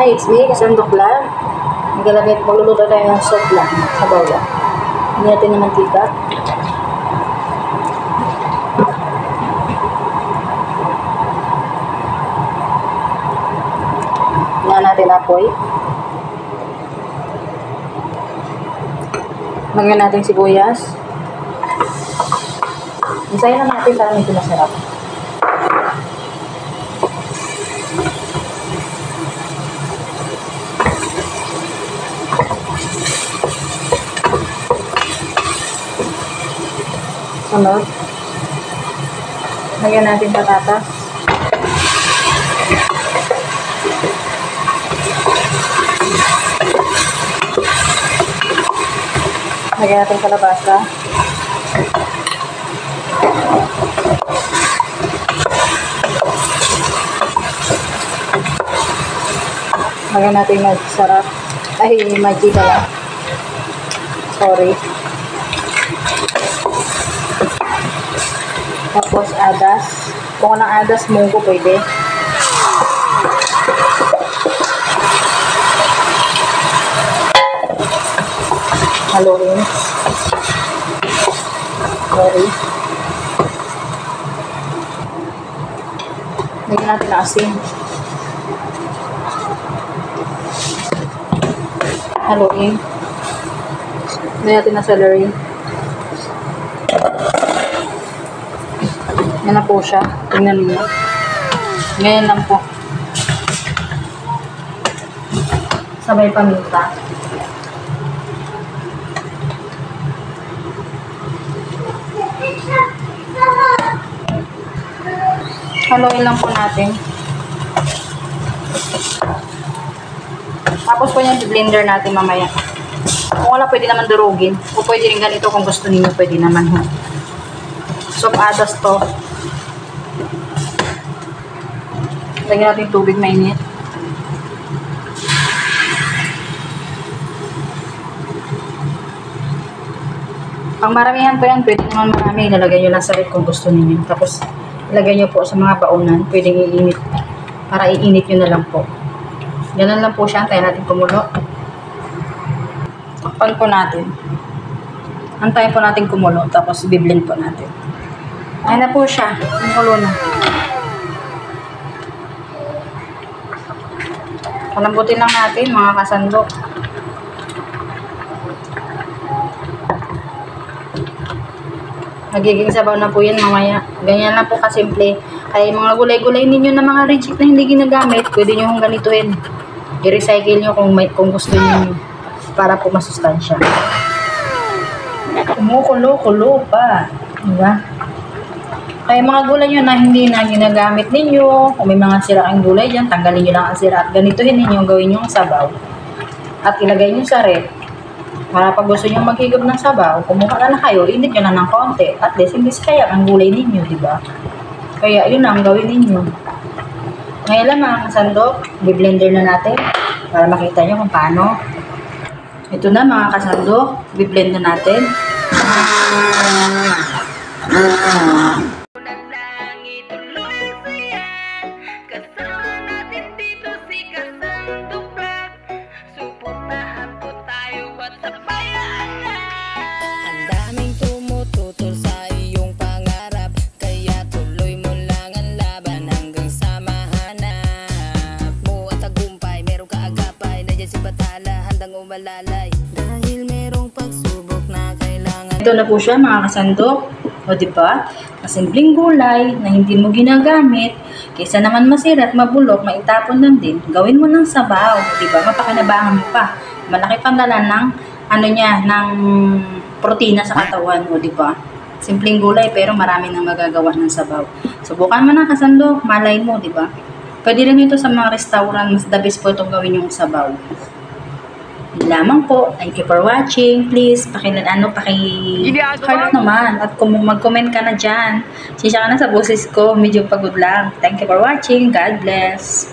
Hi, it's me, Kasandok Vlog. Magluluto tayo ng soup lang, sabaw lang. Hindi natin na mantika. Tingnan natin apoy. Lagyan natin sibuyas. Isayin na natin para medyo masarap. Sunod. Lagyan natin patatas. Lagyan natin kalabasa. Lagyan natin magsarap. Ay, magic lang. Sorry. Tapos adas. Kung walang adas, munggo pwede. Haluin. Sorry. Lagyan natin na asin. Haluin. Lagyan natin na celery. Yan na po siya. Tingnan niyo. Ngayon lang po. Sabay paminta. Haluin lang po natin. Tapos po yan, blender natin mamaya. Kung wala, pwede naman durugin. O pwede rin ganito kung gusto niyo, pwede naman. So, adas to. Lagyan natin tubig mainit. Pang maramihan po yan, pwede naman marami. Ilalagay nyo lang sa ref kung gusto niyo. Tapos, ilagay nyo po sa mga baunan. Pwedeng iinit. Para iinit nyo na lang po. Ganun lang po siya. Antayin natin kumulo. Takpan po natin. Antayin po natin kumulo. Tapos, biblend po natin. Ayun na po siya. Kumulo na. Palambutin lang natin mga kasandok. Magiging sabaw na po yan mamaya. Ganyan lang po kasimple. Kaya yung mga gulay-gulay ninyo na mga reject na hindi ginagamit, pwede nyo kong ganituhin. I-recycle nyo kung gusto nyo para po masustansya. Kumukulo-kulo pa. Diba? Kaya mga gulay nyo na hindi na ginagamit ninyo, kung may mga sirang gulay dyan, tanggalin nyo lang ang sira at ganituhin ninyo, gawin nyo ang sabaw. At ilagay nyo sa ref. Para pag gusto nyo maghigop ng sabaw, kumuha na kayo, init nyo na ng konti. At least, hindi sayang ang gulay ninyo, diba? Kaya yun ang gawin ninyo. Ngayon lang mga kasandok, biblender na natin para makita nyo kung paano. Ito na mga kasandok, biblend na natin. Dahil merong pagsubok na kailangan. Ito na po siya mga kasandok. O diba? Masimpleng gulay na hindi mo ginagamit. Kaysa naman masira at mabulok, maitapon lang din. Gawin mo ng sabaw. Diba? Mapakinabangan mo pa. Malaki pandala ng ng protina sa katawan mo. Diba? Simpleng gulay pero marami nang magagawa ng sabaw. Subukan mo na kasandok. Malay mo. Diba? Pwede rin ito sa mga restaurant. Mas the best po itong gawin yung sabaw. Lamang po. Thank you for watching. Please, paki-heart naman. At kung mag-comment ka na dyan, sisya ka na sa boses ko. Medyo pagod lang. Thank you for watching. God bless.